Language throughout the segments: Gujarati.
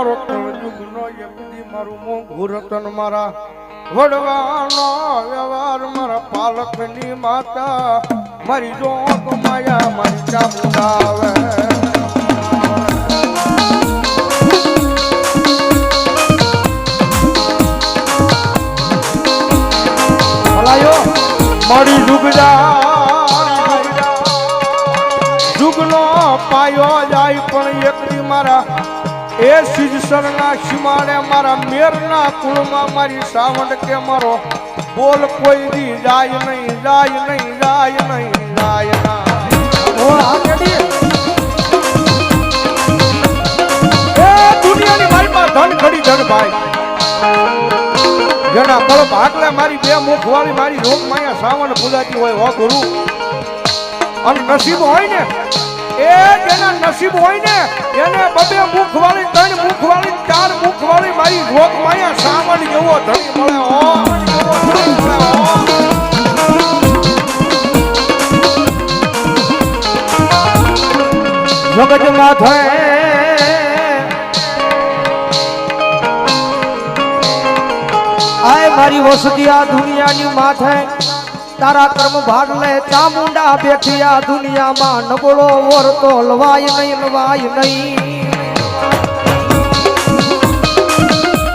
મારો કળજુગનો યકદી મારું મોંઘું રતન મારા વડવાનો વ્યવહાર મારા પાલકની માતા મારી જોગ માયા મારી ચામુંડા આવે મારી જુગનો પાયો જાય પણ એકદી મારા એ સિદ્ધસરના સીમાડે મારા મેરના કુળમાં મારી સાવંડ કે મારો બોલ કોઈ દી જાય નહીં જાય નહીં જાય નહીં જાય ના દુનિયાની મારી પાસે ધન ખડી ધન ભાઈ જેના બળ ભાગલે મારી બે મુખ વાળી મારી રોગ માયા સાવણ પૂજાતી હોય હો ગુરુ અને નસીબ હોય ને એ જેના નસીબ હોય ને એને બબે મુખ વાળી ત્રણ મુખ વાળી ચાર મુખ વાળી મારી રોગ માયા સાવણ જેવો ધણી મળે હો જગત માથે આય મારી વસતી આ દુનિયાની માથે તારા કર્મ ભાગ લે ચામુંડા બેઠી આ દુનિયામાં નબળો વરતો લવાય નહીં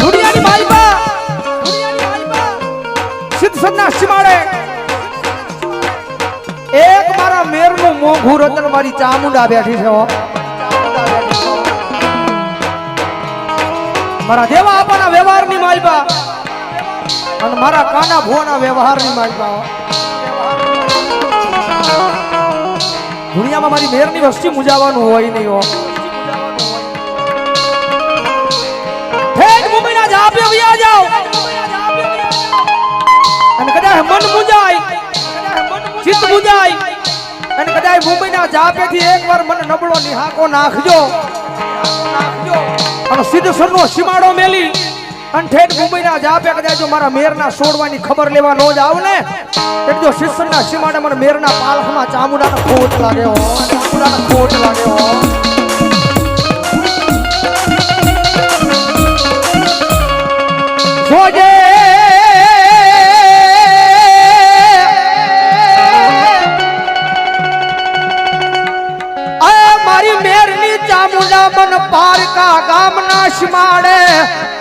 દુનિયાની માલપા સિદ્ધસરના સીમાડે એક મારા મેરનું મોંઘું રતન મારી ચામુંડા બેઠી છે મારા દેવા આપવાના વ્યવહારની માલપા અને મારા કાના ભોના વ્યવહારની માલપા દુનિયામાં મારી મેરની વસ્તી મુજાવાનું હોય નહીં હો ઠેઠ મુંબઈના જાપે વ્યા જાઓ અને કદાચ મન મુજાય ચિત્ત મુજાય અને કદાચ મુંબઈના જાપેથી એકવાર મને નબળો નિહાકો નાખજો અને સિદ્ધસરનો સીમાડો મેલી અને ઠેઠ મુંબઈના જાપે કદાચ જો મારા મેરના છોડવાની ખબર લેવા ન જાવ ને એટલે જો સિદ્ધસરના સીમાડે મને મેરના પાલખમાં ચામુંડાનો ખોટ લાગે હો જોજે મારી મેરની ચામુંડા મન પારકા ગામના સીમાડે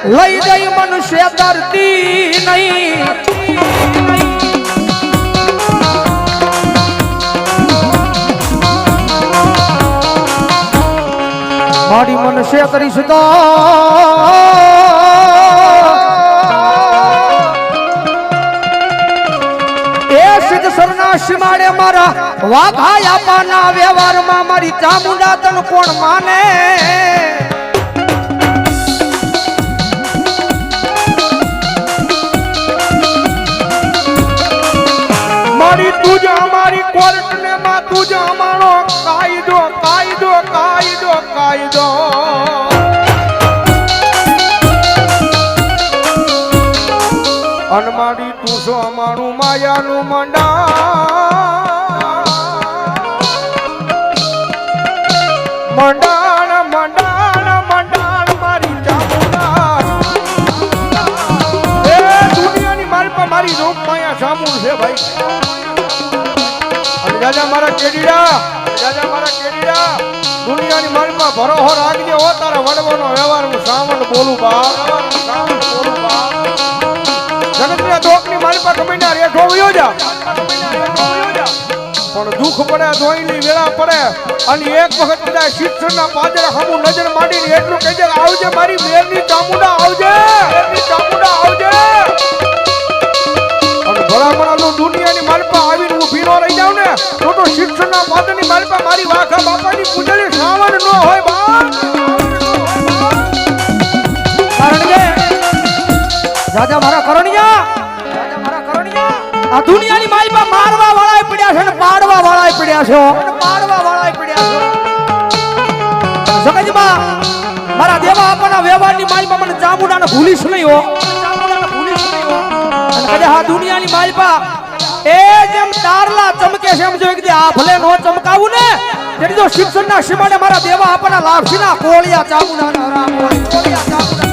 લઈ ગઈ મનુષ્ય ધરતી નહીં મારી મનુષ્ય કરીશ તો એ સિદ્ધસરના સીમાડે મારા વાઘા આપવાના વ્યવહારમાં મારી ચામુંડા તન કોણ માને મારી તુજ અમારી કોર્ટ ને માં તુજ અમારો કાયદો કાયદો કાયદો કાયદો અનમાડી તુસો અમારું માયાનું મંડાણ મારી ચામુંડા એ દુનિયાની મારી પર મારી રોગ માયા સામું છે ભાઈ અને રાજા મારા કેડીડા દુનિયાની માલમાં ભરોહો રાખજે હો તારા વડવાનો વ્યવહાર હું સાવણ બોલું બા જગતના દોકની માલપા કમીના રેઠો વયો જા પણ દુઃખ પડે ધોઈની વેળા પડે અને એક વખત કદાચ શિક્ષણના પાદરા હમું નજર માંડીને એટલું કહેજે આવજે મારી મેરની ચામુંડા આવજે અને ભલામણાનું દુનિયાની માલપા આવીને હું ભીનો રહી જાઉં ને તો શિક્ષણના પાદરની માલપા મારી વાખા બાપાની પૂજલી સાવણ ન હોય બા કારણ કે રાજા મારા કરણિયા આ દુનિયાની માલપા મારવા વાળાય પડ્યા છે ને પાડવા વાળાય પડ્યા છે જગતમાં મારા દેવા આપવાના વ્યવહારની માલપા મને ચામુંડાને ભૂલીશ નહીં હો અને કદાચ આ દુનિયાની માલપા એ જેમ તારલા ચમકે છે એમ જો એક દી આ ભલે નો ચમકાવું ને તેની જો શિક્ષણના સીમાને મારા દેવા આપણા લાભસીના કોળિયા ચામુંડાના રામ કોળિયા ચામુંડા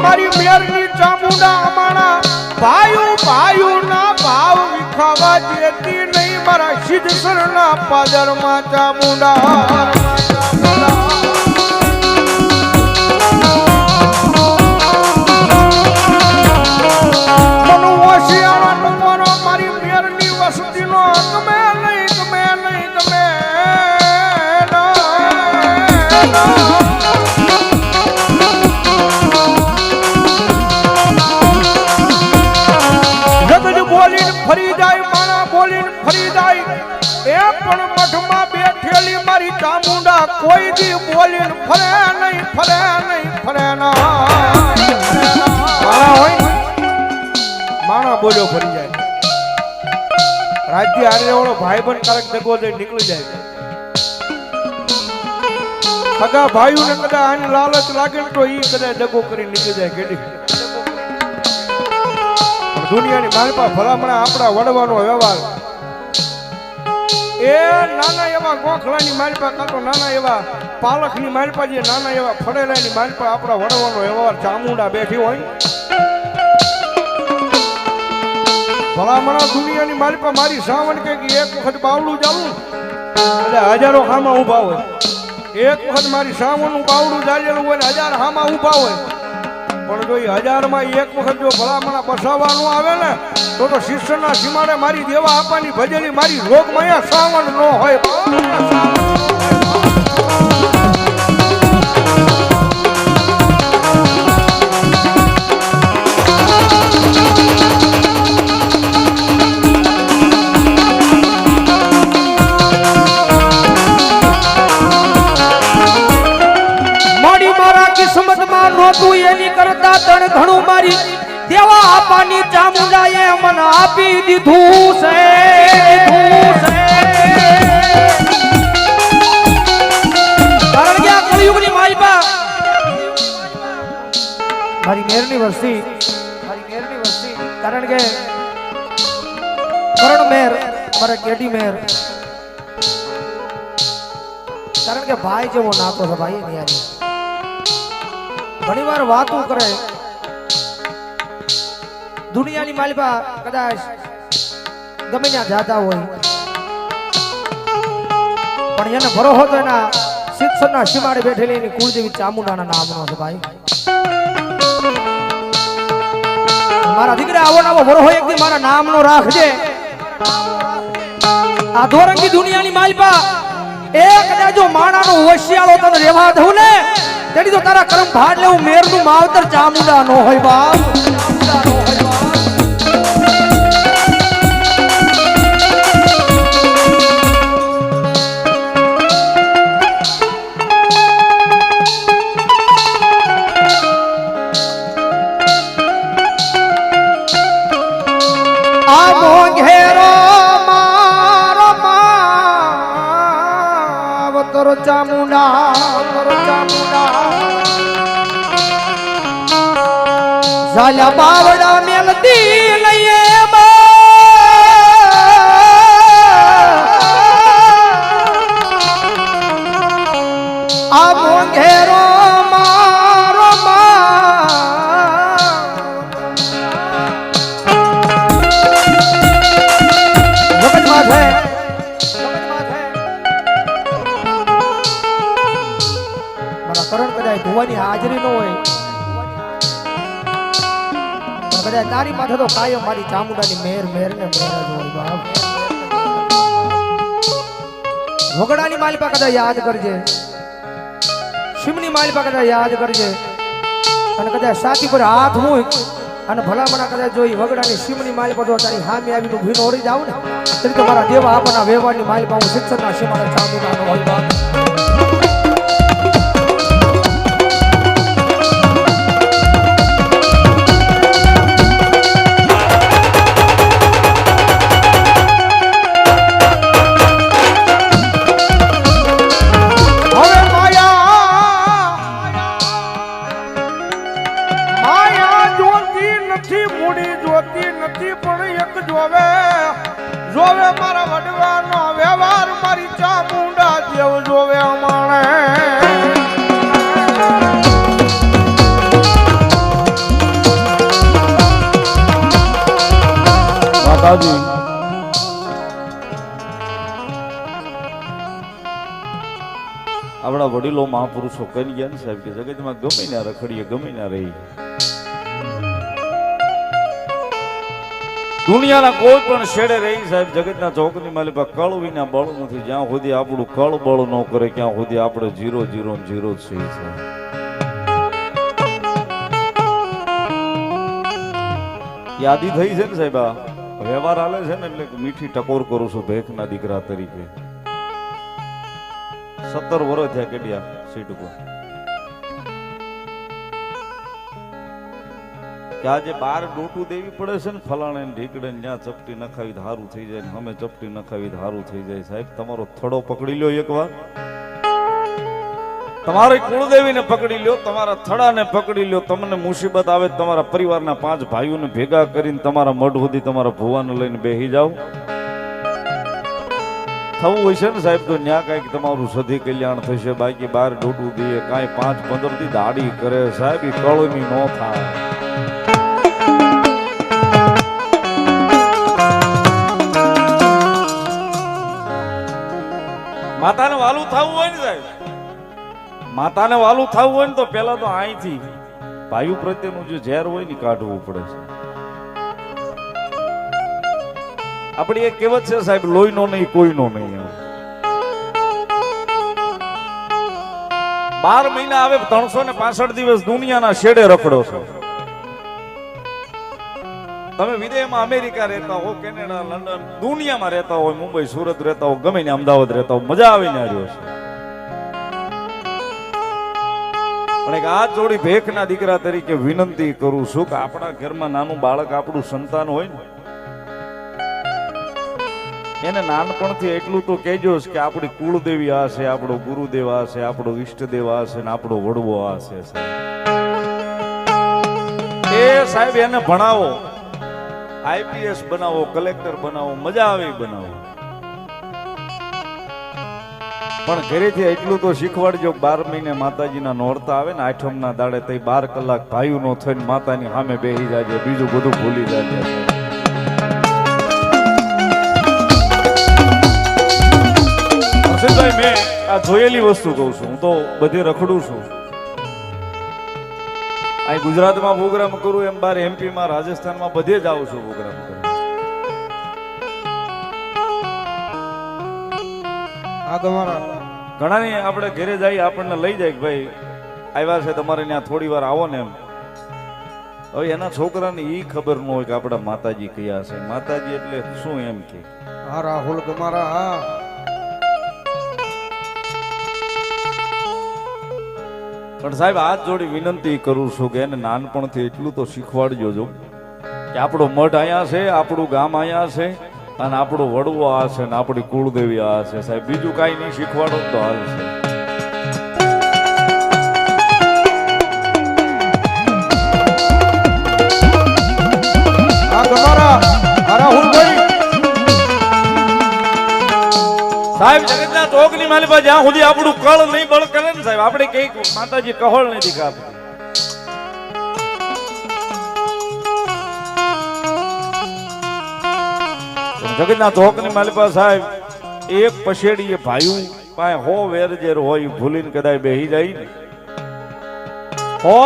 મારી મેરની ચામુંડા અમાણા ભાયુ ના ભાવ વિખાવા દેતી નહીં મારા સિદ્ધસરના પાદરમાં ચામુંડા મારી મેરની વસતીનો ગમે નહીં બોલીને ફરી જાય માણા બોલીને ફરી જાય એ પણ મઠમાં બેઠેલી મારી ચામુંડા કોઈ દી બોલીને ફરે ના માણા બોલ્યો ફરી જાય રાજ્ય હારે વાળો ભાઈબંધ કારક દગો દઈ નીકળી જાય સગા ભાઈઓને કદાચ આની લાલચ લાગે તો ઈ કદાચ દગો કરી નીકળી જાય કેડી દુનિયાની માલપા ભલામણા આપણા વડવાનો વ્યવહાર એ નાના એવા ગોખલાની માલપા કાં તો નાના એવા પાલકની માલપા જે નાના એવા ફળેલાની માલપા આપણા વડવાનો વ્યવહાર ચામુંડા બેઠી હોય ભલામણા દુનિયાની માલપા મારી સાવણ કે એક વખત બાવડું જાવું એટલે હજારો હામાં ઊભા હોય એક વખત મારી સાવણનું બાવડું જાળેલું હોય ને 1000 હામાં ઊભા હોય પણ જો 1000 માં એક વખત જો ભલામણા બસાવવાનું આવે ને તો શિષ્યના સીમાડે મારી દેવા આપવાની ભજેલી મારી રોગમાં સાવણ ન હોય નોતું એની કરતા તણ ઘણું મારી દેવા આપવાની ચામુંડાએ મને આપી દીધું છે કારણ કે આ કળિયુગની માલપા મારી મેરની વસ્તી કારણ કે કરણ મેર મારા કેડી મેર કારણ કે ભાઈ જેવો નાતો છે ભાઈ નિયારી ઘણી વાર વાતો કરે દુનિયાની માલપા કદાચ ગમે ત્યાં જાતા હોય પણ એને ભરોસો તો એના શિક્ષણના સીમાડે બેઠેલી એની કુળદેવી ચામુંડાના નામનો છે ભાઈ મારા દીકરા આવો નાવો ભરોસો એક દી મારા નામનો રાખજે આ ધોરંગી દુનિયાની માલપા એક કદાચ જો માણાનો હોશિયારો તને રહેવા દઉં ને તેડી તો તારા કરમ ભાડ લેવું મેરનું માવતર ચામુંડા નો હોય બાપ આ મોંઘેરો મારો માવતર ચામુંડા ઝાલા બાવડા મેલતી લઈએ આ મોંઘેરો મારો મગજમાં છે મારા કરણ કદાચ ભુવાની હાજરી ન હોય કદાચ તારી માથે તો કાયમ મારી ચામુંડાની મેર ને મેર જ હોય બાપ વગડાની માલપા કદાચ યાદ કરજે શિમની માલપા કદાચ યાદ કરજે અને કદાચ સાથી પર હાથ મૂક અને ભલામણા કદાચ જોઈ વગડાની શિમની માલપા જો તારી હામી આવીને ભીનો ઓરી જાવ ને તરી તો મારા દેવા આપણા વ્યવહારની માલપા હું શિક્ષણના સીમાડે ચામુંડાનો હોય બાપ હવે જોવે મારા વડવાનો વ્યવહાર મારી ચામુંડા દેવ જોવે અમાણે માતાજી આપણા વડીલો મહાપુરુષો કહી ગયા ને સાહેબ કે જગતમાં ગમે ના રખડીએ ગમે ના રહી દુનિયાના કોઈ પણ છેડે રહી સાહેબ જગતના ચોકની માલી પર કળ વિના બળ નથી જ્યાં સુધી આપણું કળ બળ ન કરે ત્યાં સુધી આપણે 0 0 0 છે સાહેબ યાદી થઈ છે ને સાહેબ આ વ્યવહાર હાલે છે ને એટલે મીઠી ટકોર કરું છું ભેખના દીકરા તરીકે 17 વર્ષ થયા કેડિયા સીટ ઉપર કે આજે બાર ડોટું દેવી પડે છે ને ફલાણે ઢીકડે ત્યાં ચપટી નખાવી હારું થઈ જાય ને અમે ચપટી નખાવી હારું થઈ જાય સાહેબ તમારો થડો પકડી લ્યો એકવાર તમારી કુળદેવીને પકડી લ્યો તમારા થડાને પકડી લ્યો તમને મુસીબત આવે તમારા પરિવારના 5 ભાઈઓને ભેગા કરીને તમારા મઢ સુધી તમારા ભુવાને લઈને બેસી જાઓ થવું હોય છે ને સાહેબ તો ન્યા કાંઈક તમારું સધી કલ્યાણ થશે બાકી બાર ડોટું દઈએ કાંઈ 5-15 દી દાડી કરે સાહેબ એ કળની નો થાય માતાને વાલું થવું હોય ને સાહેબ માતાને વાલું થવું હોય ને તો પેલા તો અહીંથી ભાઈઓ પ્રત્યેનું જે ઝેર હોય ને કાઢવું પડે છે આપણી એક કહેવત છે સાહેબ લોહીનો નહીં કોઈનો નહીં 12 મહિના આવે 365 દિવસ દુનિયાના છેડે રખડો છો તમે વિદેશમાં અમેરિકા રહેતા હો કેનેડા લંડન દુનિયામાં રહેતા હોય મુંબઈ સુરત રહેતા હો ગમે ને અમદાવાદ રહેતા હો મજા આવીને આવ્યો છે પણ એક હાથ જોડી ભેખના દીકરા તરીકે વિનંતી કરું છું કે આપણા ઘરમાં નાનું બાળક આપણું સંતાન હોય ને એને નાનપણથી એટલું તો કહેજો કે આપણી કુળદેવી આ છે આપણો ગુરુદેવ આ છે આપણો ઈષ્ટદેવ આ છે ને આપણો વડવો આ છે એ સાહેબ એને ભણાવો આઈપીએસ બનાવો કલેક્ટર બનાવો મજા આવે બનાવો પણ ઘરેથી એટલું તો શીખવાડજો 12 મહિને માતાજીના નોરતા આવે ને આઠમના દાડે તે 12 કલાક ભાઈઓ નો થઈને માતાની સામે બેસી જાજે બીજું બધું ભૂલી જાજે હર્ષદભાઈ મેં આ જોયેલી વસ્તુ કહું છું હું તો બધે રખડું છું અહીં ગુજરાતમાં પ્રોગ્રામ કરું એમ બાર એમપીમાં રાજસ્થાનમાં બધે જ આવું છું પ્રોગ્રામ કરું આ તમારા ઘણાની આપણે ઘરે જઈએ આપણને લઈ જાય કે ભાઈ આવ્યા છે તમારે ત્યાં થોડી વાર આવો ને એમ હવે એના છોકરાને ઈ ખબર ન હોય કે આપણા માતાજી કયા છે માતાજી એટલે શું એમ કે હા રાહુલ તમારા હા પણ સાહેબ હાથ જોડી વિનંતી કરું છું કે એને નાનપણથી એટલું તો શીખવાડજો જો કે આપણો મઠ અહીંયા છે આપણું ગામ અહીંયા છે અને આપણો વડવો આ છે ને આપણી કુળદેવી આ છે સાહેબ બીજું કાંઈ નહીં શીખવાડો તો હાલ છે આ તમારા રાહુલભાઈ સાહેબ જગતના ચોકની માલી પાસે જ્યાં સુધી આપણું કળ નહીં બળ કરે ને સાહેબ આપણે કઈક માતાજી કહોળ નથી કાપતી જગતના ચોકની માલી પાસે સાહેબ એક પછેડી ભાઈ પાસે હો વેરજેર હોય ભૂલીને કદાચ બેહી જાય ને હો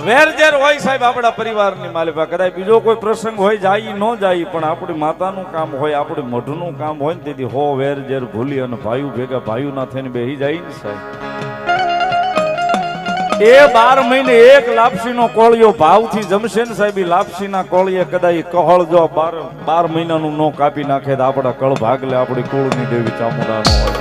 વેરજેર હોય સાહેબ આપણા પરિવારની માલી પાસે કદાચ બીજો કોઈ પ્રસંગ હોય જાય ન જાય પણ આપણી માતાનું કામ હોય આપણી મઢનું કામ હોય ને તેથી હો વેરજેર ભૂલી અને ભાઈ ભેગા ભાઈ ના થઈને બેહી જાય ને સાહેબ એ 12 મહિને એક લાપસીનો કોળિયો ભાવથી જમશે ને સાહેબ લાપસીના કોળિયે કદાચ કહળ જો 12 મહિનાનું નો કાપી નાખે તો આપણા કળ ભાગલે આપણી કુળની દેવી ચામુંડાનો હોય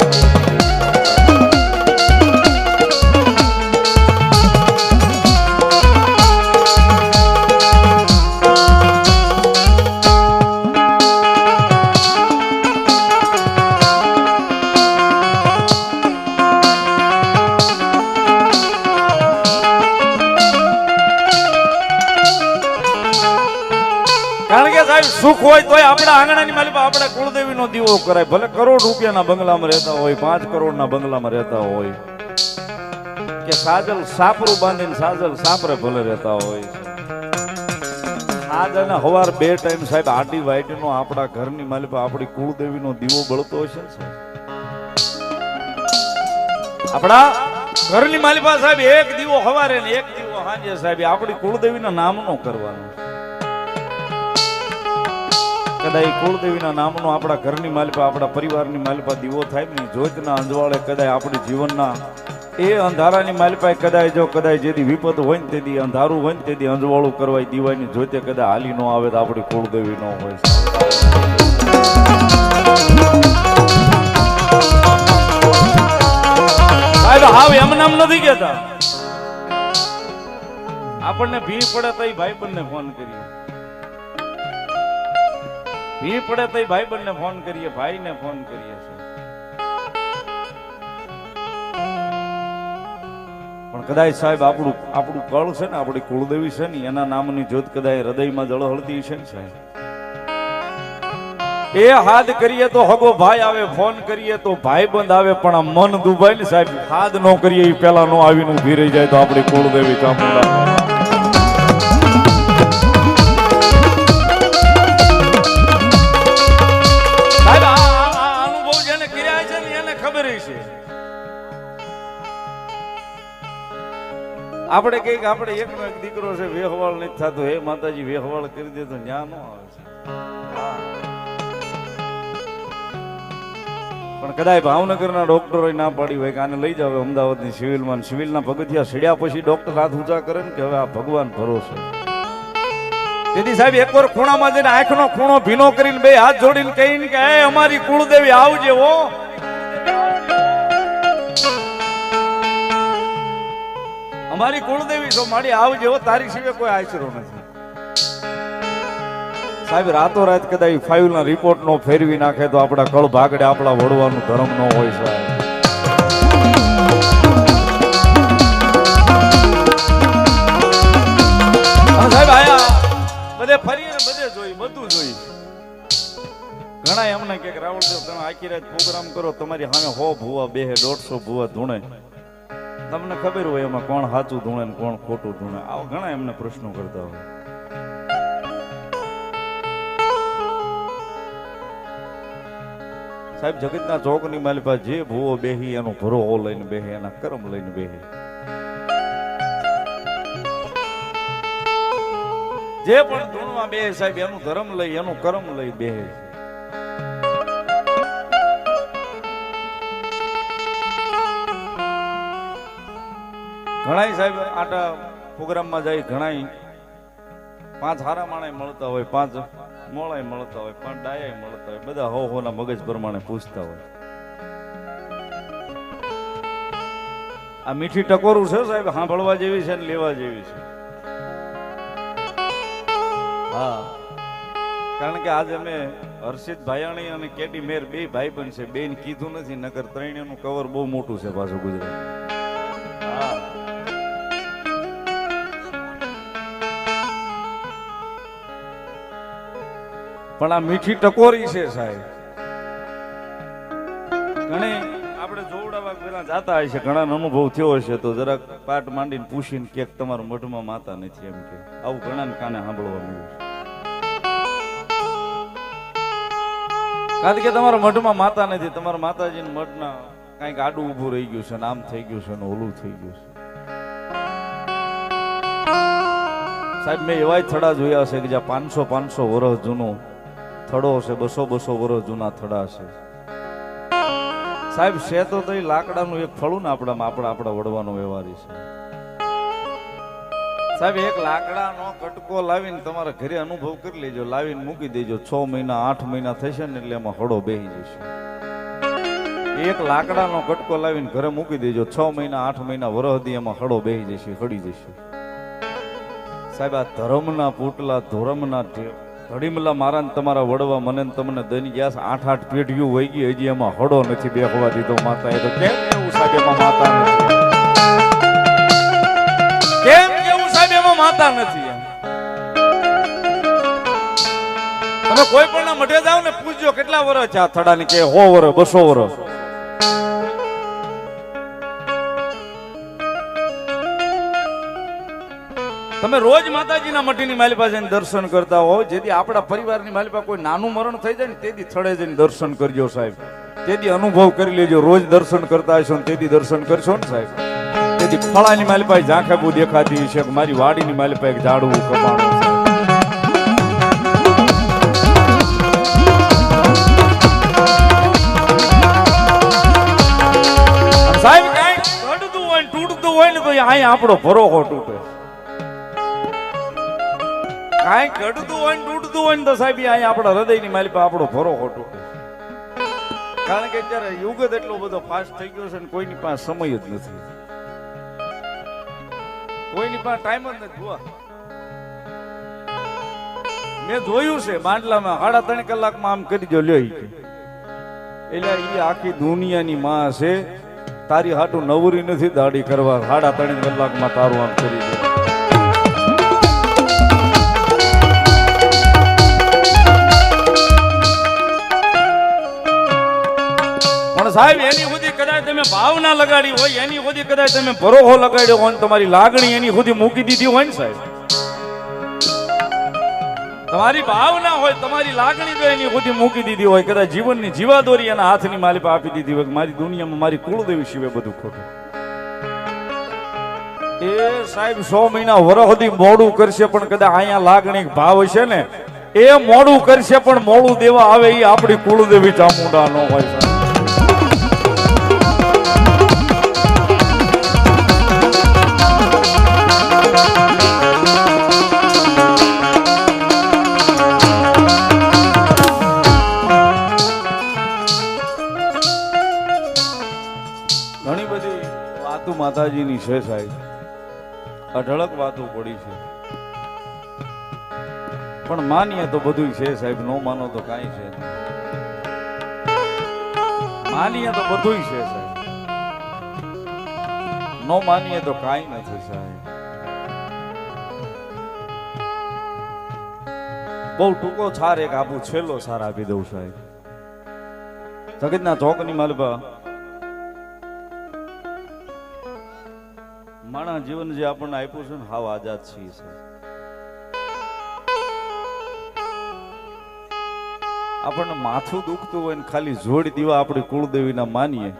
સુખ હોય તોય આપણા આંગણાની માલિક આપણે કુળદેવીનો દીવો કરાય, ભલે કરોડ રૂપિયાના બંગલામાં રહેતા હોય, 5 કરોડના બંગલામાં રહેતા હોય, કે સાજલ સાપરું બાંધીને સાજલ સાપરે ભલે રહેતા હોય, આજ અને હવાર 2 ટાઈમ સાહેબ આડી વાઈટનો આપણા ઘરની માલિક આપણી કુળદેવીનો દીવો બળતો હશે ને સાહેબ, આપણા ઘરની માલિકા સાહેબ એક દીવો હવારે ને એક દીવો સાંજે સાહેબ આપણી કુળદેવીના નામનો કરવાનો, કદાચ કુળદેવીના નામનો આપણા ઘરની માલિકા આપણા પરિવારની માલિકા દીવો થાય ને જ્યોતના અંજવાળે કદાચ આપણી જીવનના એ અંધારાની માલિકા કદાચ જો કદાચ જેથી વિપત હોય ને તેથી અંધારું હોય ને તેથી અંજવાળું કરવાય દીવાની જ્યોતે કદાચ હાલી નો આવે તો આપણી કુળદેવી નો હોય સાહેબ. હાવ એમ નામ નથી કેતા, આપણને ભી પડે તો ભાઈ બંને ફોન કરીએ, ભી પડે તો ભાઈ બંને ફોન કરીએ, ભાઈ ને ફોન કરીએ, પણ કદાચ સાહેબ આપણું કળ છે ને આપણી કુળદેવી છે ને એના નામની જ્યોત કદાચ હૃદયમાં જળહળતી છે ને સાહેબ, એ હાથ કરીએ તો હગો ભાઈ આવે, ફોન કરીએ તો ભાઈ બંધ આવે, પણ આ મન દુભાઈ ને સાહેબ હાથ ન કરીએ એ પેલા નો આવીને ઉભી રહી જાય તો આપણી કુળદેવી ચામુંડા. સાહેબ આ અનુભવ જેને કર્યા છે ને એને ખબર છે. આપણે કઈક આપણે એકનો એક દીકરો છે વેહવાળ નથી થતો, હે માતાજી વેહવાળ કરી દે તો ન્યા નો આવે છે, પણ કદાચ ભાવનગરના ડોક્ટરો ના પાડી હોય કે આને લઈ જાવ અમદાવાદની સિવિલમાં, સિવિલના પગથિયા સીડ્યા પછી ડોક્ટર હાથ ઊંચા કરે ને કે હવે આ ભગવાન ભરોસે. તેથી સાહેબ એકવાર ખૂણામાં જઈને આંખનો ખૂણો ભીનો કરીને બે હાથ જોડીને કહીને કે હે અમારી કુળદેવી આવજે હો, અમારી કુળદેવી છો મારી આવજે હો, તારી સિવાય કોઈ આશરો નથી. સાહેબ રાતો રાત કદાચ ફાઇલ ના રિપોર્ટ નો ફેરવી નાખે તો આપણા કળ ભાગડે આપણા વડવાનું ધર્મ નો હોય સાહેબ. સાહેબ આયા બધે ફરી ને બધે જોઈ, બધું જોઈ. ઘણા એમને કે રાવળદેવ તમે આખી રાત પ્રોગ્રામ કરો, તમારી સામે 100 ભૂવા બેહે, 150 ભૂવા ધૂણે, તમને ખબર હોય એમાં કોણ સાચું ધૂણે ને કોણ ખોટું ધૂણે, આવા ઘણા એમને પ્રશ્નો કરતા હોય. સાહેબ જગતના ચોકની માલિકા જે ભૂવો બેહી એનો ભરોહો લઈને બેહે, એના કર્મ લઈને બેહે, જે પણ ધૂણમાં બેહે સાહેબ એનું ધર્મ લઈ એનું કર્મ લઈ બેહે. ઘણાય સાહેબ આટા પ્રોગ્રામમાં જાય, ઘણાય 5 હારા માણે મળતા હોય, 5 મોળાય મળતા હોય, 5 ડાયાય મળતા હોય, બધા હો ના મગજ પ્રમાણે પૂછતા હોય. આ મીઠી ટકોરું છે સાહેબ, સાંભળવા જેવી છે ને લેવા જેવી છે. હા, કારણ કે આજે અમે હર્ષિત ભાયાણી અને કેડી મેર બે ભાઈ બન છે, બેન કીધું નથી, નકર ત્રણેયનું કવર બહુ મોટું છે પાછું ગુજરાત. હા, પણ આ મીઠી ટકોરી છે સાહેબ. ઘણી આપણે જોવડાવા પેલા જાતા હશે, ઘણા અનુભવ થયો હશે તો જરાક પાટ માંડીને પૂછીને કે તમારા મઢમાં માતા નથી એમ કે, આવું ઘણા કાને સાંભળવા મળ્યું છે. કારણ કે તમારા મઢમાં માતા નથી, તમારા માતાજી મઢના કઈક આડું ઊભું રહી ગયું છે, આમ થઈ ગયું છે ને ઓલું થઈ ગયું છે. સાહેબ મેં એવા થડા જોયા છે કે જ્યાં 500 વર્ષ જૂનું થડો છે, 200 વર્ષ જૂના થડા છે સાહેબ. છે તો એ લાકડાનું એક ફળું ને આપણા વડવાનો વ્યવહારી છે સાહેબ. એક લાકડાનો કટકો લાવીને તમારા ઘરે અનુભવ કરી લેજો, લાવીને મૂકી દેજો, 6 મહિના 8 મહિના થશે ને એટલે એમાં હળો બેહી જશે. એક લાકડાનો કટકો લાવીને ઘરે મૂકી દેજો, 6 મહિના 8 મહિના વરહદી એમાં હળો બેહી જશે, હળી જશે સાહેબ. આ ધર્મના પૂટલા, ધોરમના ધડીમલા મારા ને તમારા વડવા મને તમને દઈ ગયા 8 પેઢીઓ વહી ગઈ, હજી એમાં હળો નથી બેહવા દીધો માતા. એ તો કેમ એવું સાહેબ એમાં માતા નથી? કેમ એવું સાહેબ એમાં માતા નથી? તમે કોઈ પણ ના મઢે જાવ ને પૂછજો કેટલા વર્ષ છે આ થડાની, કે 100 વર્ષ 200 વર્ષ. તમે રોજ માતાજીના મઢીની માલિપા જઈને દર્શન કરતા હો, જેથી આપણા પરિવારની માલિપા કોઈ નાનું મરણ થઈ જાય ને તેથી થડે જઈને દર્શન કરજો સાહેબ. તેથી અનુભવ કરી લેજો, રોજ દર્શન કરતા હશો ને તેથી દર્શન કરશો ને સાહેબ. તેથી ફળાની માલિપા ઝાંખા બહુ દેખાતી છે, મારી વાડીની માલિપા એક ઝાડવું કમાણું છે. સાહેબ કાંઈ ઘડતું હોય ને તૂટતું હોય ને તો અહીં આપણો ભરોસો તૂટે. કાંઈ ઘડતું હોય ને તૂટતું હોય ને તો સાહેબ અહીં આપણા હૃદયની માલિપા આપણો ભરોસો તૂટે. કારણ કે અત્યારે યુગ જ એટલો બધો ફાસ્ટ થઈ ગયો છે ને કોઈની પાસે સમય જ નથી, કોઈની પાસે ટાઈમ જ નથી. જોવા મેં જોયું છે બાંડલામાં 3.5 કલાકમાં આમ કરી દો લ્યો. એટલે એ આખી દુનિયાની માં છે, તારી હાટું નવરી નથી દાડી કરવા, 3.5 કલાકમાં તારું આમ કરી દે. પણ સાહેબ એની સુધી કદાચ તમે ભાવના લગાડી હોય, એની સુધી કદાચ તમે ભરોસો લગાડ્યો હોય, તમારી લાગણી એની સુધી મૂકી દીધી હોય ને સાહેબ, તમારી ભાવના હોય, તમારી લાગણી જો એની સુધી મૂકી દીધી હોય, કદાચ જીવનની જીવાદોરી એના હાથની માલિપા આપી દીધી હોય, મારી દુનિયામાં મારી કુળદેવી સિવાય બધું ખોટું. એ સાહેબ 100 મહિના વરહ સુધી મોડું કરશે, પણ કદાચ અહીંયા લાગણી ભાવ હશે ને એ મોડું કરશે, પણ મોડું દેવા આવે એ આપણી કુળદેવી ચામુંડા ન હોય સાહેબ. ઘણી બધી વાતો માતાજીની છે સાહેબ, અઢળક વાતો પડી છે, પણ માનીએ તો બધું છે સાહેબ, નો માનો તો કાંઈ છે નહીં. માનીએ તો બધું છે સાહેબ, નો માનીએ તો કાંઈ નથી સાહેબ. બહુ ટૂંકો છાર એક આપું, છેલ્લો છાર આપી દઉં સાહેબ. જગતના ચોકની માલપા માણસ જીવન જે આપણને આપ્યું છે ને હાવ આઝાદ છીએ છે. આપણને માથું દુખતું હોય ને ખાલી જોડી દીવા આપણી કુળદેવીના માનીએ,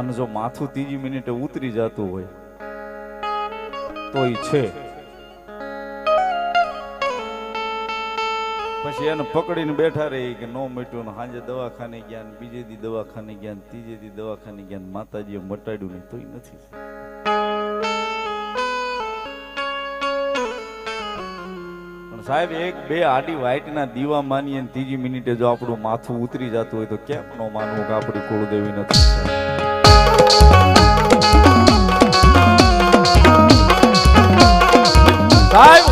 અને જો માથું 3 મિનિટે ઉતરી જતું હોય તો એ છે. પછી એને પકડીને બેઠા રહી કે નો મટ્યું ને સાંજે દવાખાને ગયા ને બીજે દી દવાખાને ગયા ને ત્રીજે દી દવાખાને ગયા ને માતાજીએ મટાડ્યું નહીં તોય નથી. સાહેબ 1-2 આડી વાઈટના દીવા માનીએ 3 મિનિટે જો આપણું માથું ઉતરી જતું હોય તો કેમ ન માનવું કે આપણી કુળદેવી નથી. સાહેબ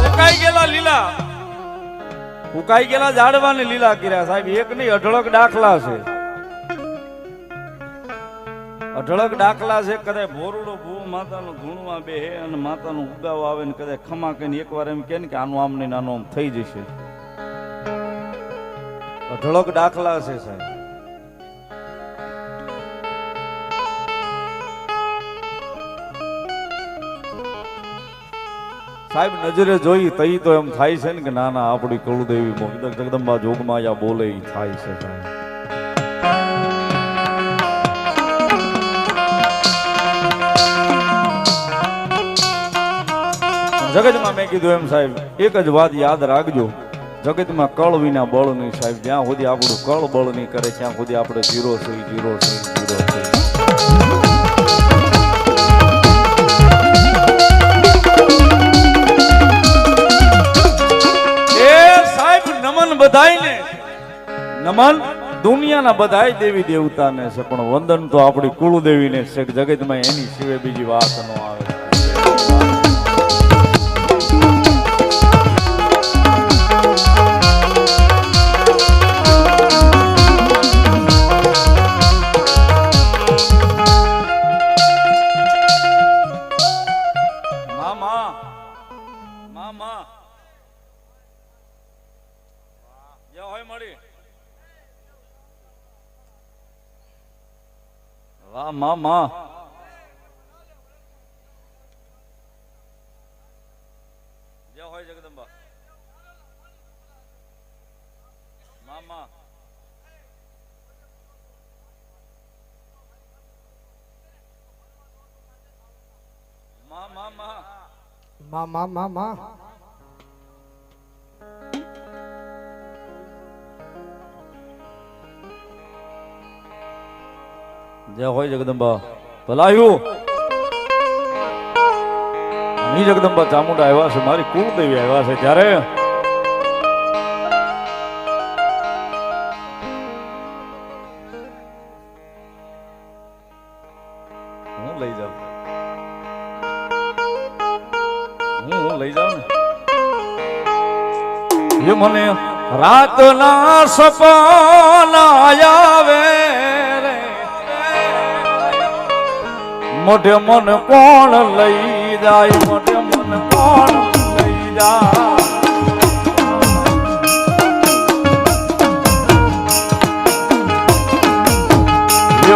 ઉકાઈ ગયેલા ઝાડવાને લીલા કર્યા સાહેબ. એક નહીં અઢળક દાખલા છે, અઢળક દાખલા છે. કદાચ ભોરડો ભૂ માતાનું ધૂણમાં બેહે અને માતાનું ઉગાવ આવે ને કદાચ ખમા કહીને એકવાર એમ કે ને કે આનું આમ નહીં આનું આમ થઈ જશે. અઢળક દાખલા છે સાહેબ. સાહેબ નજરે જોઈ તઈ તો એમ થાય છે ને કે ના ના આપણી કુળદેવી જગદંબા જોગમાં યા બોલે ઈ થાય છે સાહેબ. જગતમાં મેં કીધું એમ સાહેબ એક જ વાત યાદ રાખજો, જગતમાં કળ વિના બળ નહીં સાહેબ. જ્યાં સુધી આપણું કળ બળ નહીં કરે ત્યાં સુધી આપણે જીરો છે. એ સાહેબ નમન બધાયને, નમન દુનિયાના બધાય દેવી દેવતાને છે, પણ વંદન તો આપણી કુળદેવીને છે. જગતમાં એની સિવાય બીજી વાત ન આવે. મામા જે હોય મળી હા મામા જય હોય જગદંબા મામા માં જય હોય જગદંબા ભલાયું ની જગદંબા ચામુંડા આવ્યા છે મારી કુળદેવી આવ્યા છે ત્યારે હું લઈ જાઉં ને મને રાતના સપના આવે રે મોઢે મન કોણ લઈ જાય મોઢે મન કોણ લઈ જાય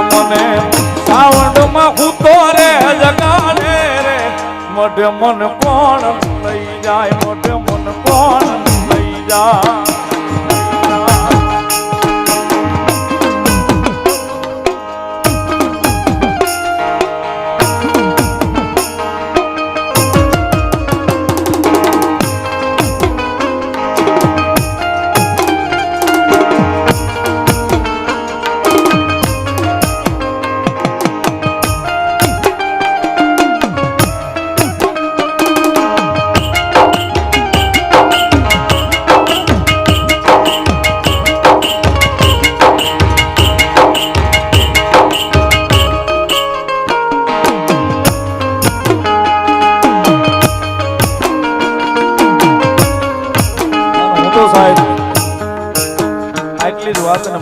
મને સાવંડમાં હૂતો રે જગાડે રે મોઢે મન કોણ લઈ જાય મોઢે મન કોણ લઈ જાય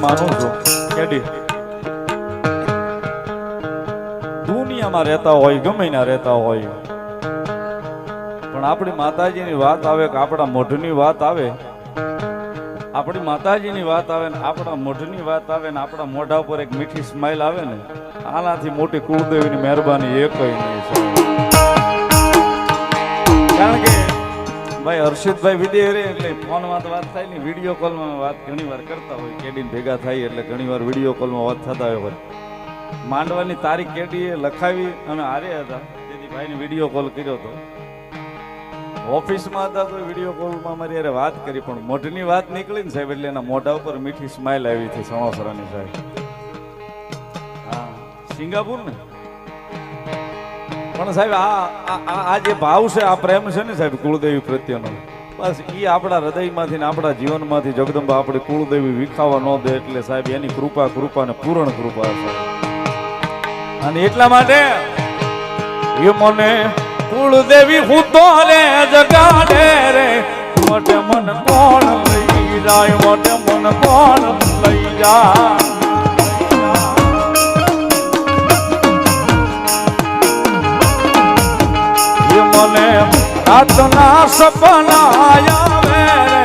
માનું છું કેડી દુનિયામાં રહેતા હોય ગમે ના રહેતા હોય પણ આપણી માતાજીની વાત આવે કે આપણા મોઢની વાત આવે આપણી માતાજીની વાત આવે ને આપણા મોઢની વાત આવે ને આપણા મોઢા ઉપર એક મીઠી સ્માઈલ આવે ને આનાથી મોટી કુળદેવીની મહેરબાની એ કઈ નહીં છે કારણ કે ભાઈ હર્ષિતભાઈ વિદેહરે એટલે ફોનમાં તો વાત થાય ને વિડીયો કોલમાં વાત ઘણી વાર કરતા હોય કેડીને ભેગા થાય એટલે ઘણી વાર વિડીયો કોલમાં વાત થતા હોય માંડવાની તારીખ કેડીએ લખાવી અમે હાર્યા હતા તેથી ભાઈને વિડીયો કોલ કર્યો હતો ઓફિસમાં હતા તો વિડીયો કોલમાં મારી યારે વાત કરી પણ મોઢની વાત નીકળી ને સાહેબ એટલે એના મોઢા ઉપર મીઠી સ્માઈલ આવી હતી સણોસરાની સાહેબ હા સિંગાપુર ને પણ સાહેબ આ જે ભાવ છે આ પ્રેમ છે ને સાહેબ કુળદેવી પ્રત્યેનો બસ એ આપણા હૃદયમાંથી ને આપણા જીવનમાંથી જગદંબા આપણી કુળદેવી વિખાવા ન દે એટલે સાહેબ એની કૃપા ને પૂર્ણ કૃપા છે અને એટલા માટે એ મને કુળદેવી હૂતો રે જગાડે રે મોટે મન કોણ લઈ જાય મોટે મન કોણ લઈ જાય મને રાતના સપના આવે રે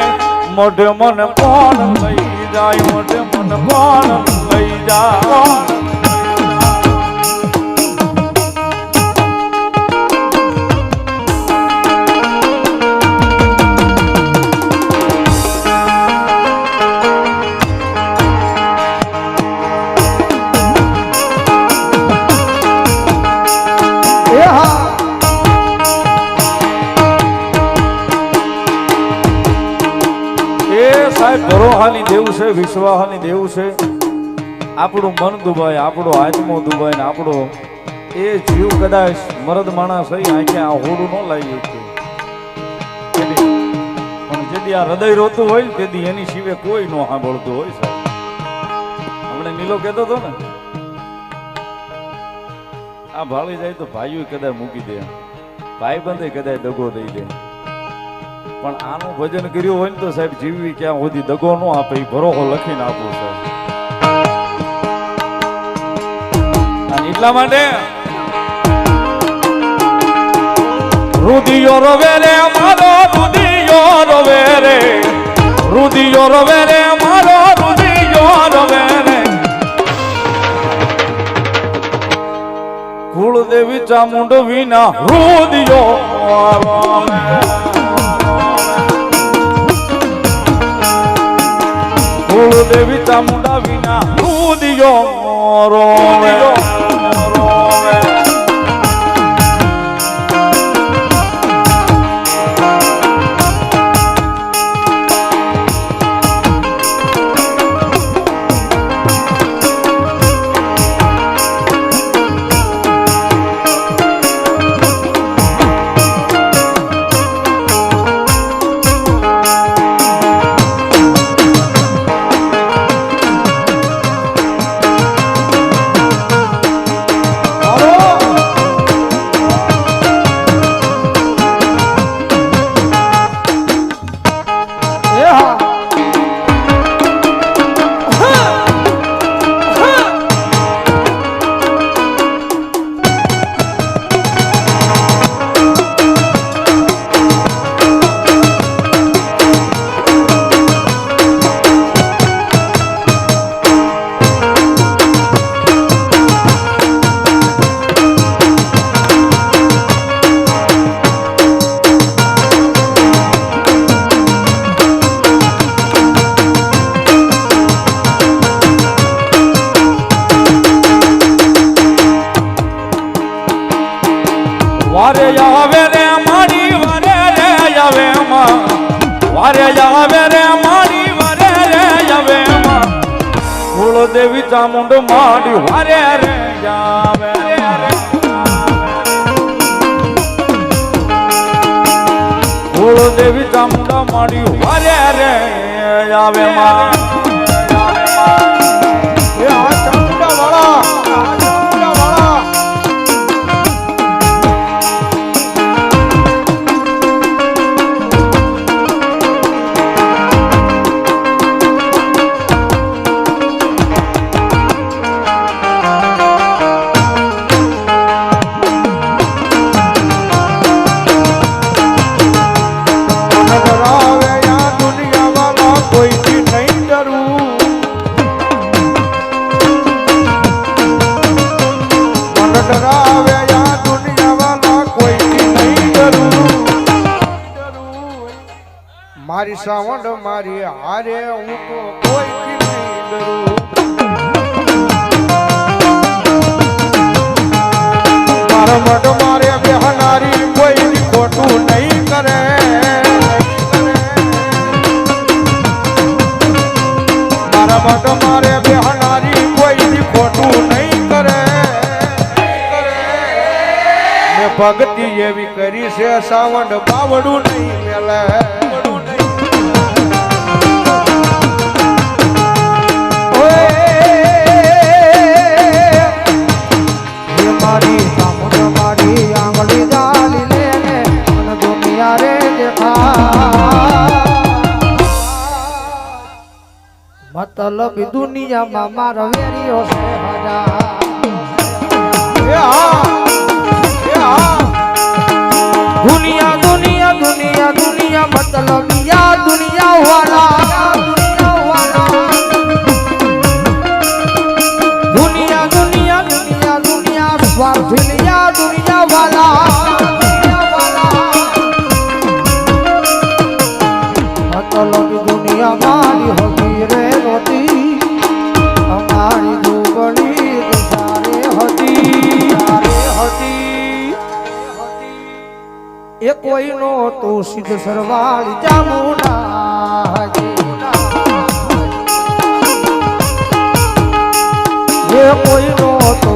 મોઢે મન કોણ લઈ જાય મોઢે મન કોણ લઈ જાય ધરોહાની દેવું છે વિશ્વાહાની દેવું છે આપણું મન દુભાય આપણો આત્મો દુભાય ને આપણો એ જીવ કદાચ મરદ માણસ હોય આંખે આ હોડું ન લાવી પણ જેથી આ હૃદય રોતું હોય તેથી એની સિવાય કોઈ ન સાંભળતું હોય સાહેબ હમણે નીલો કહેતો હતો ને આ ભાળી જાય તો ભાઈઓ કદાચ મૂકી દે ભાઈ બંધે કદાચ દગો દઈ દે પણ આનું ભજન કર્યું હોય ને તો સાહેબ જીવવી ક્યાં સુધી દગો ન આપે એ ભરોસો લખીને આપવું સાહેબ અને એટલા માટે રુદિયો રવે રે મારો રુદિયો રવે રે રુદિયો રવે રે મારો રુદિયો રવે રે ચામુંડ વિના રુદિયો રોવે કુળદેવી ચામુંડા વિના રુદિયો રોવે વારે આવે રે મારી વારે રે આવે માં વારે આવે રે મારી વારે રે આવે માં કુળદેવી ચામુંડ માડી વારે રે આવે કુળદેવી ચામુંડા માડી વારે રે આવે માં એ આ ચામુંડા વાળા મારી સાવંડ મારી હારે હું તો કોઈ નહીં ડરું મારા મઢ મારે બેહનારી કોઈ ખોટું નહીં કરે મારા મઢ મારે બેહનારી કોઈ ખોટું નહીં કરે મેં ભક્તિ એવી કરી છે સાવંડ બાવડું નહીં મેલે મતલબ દુનિયામાં મારો વેરિયો છે દુનિયા દુનિયા દુનિયા દુનિયા મતલબ યા દુનિયા વાળા દુનિયા દુનિયા દુનિયા દુનિયા સ્વાર્થી યા દુનિયા વાળા મતલબ દુનિયા મારી હોતી રે રોતી અમારી દુબળી સારે હતી એ કોઈનો તો સિદ્ધ સરવાળ ચામુંડા એ કોઈનો તો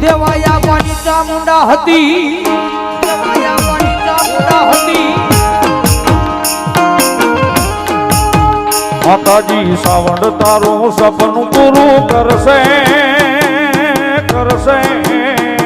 દેવાયા પાણી ચામુંડા હતી દેવાયા પાણી ચામુંડા હતી માતાજી સાવંડ તારું સપનું પૂરું કરશે કરશે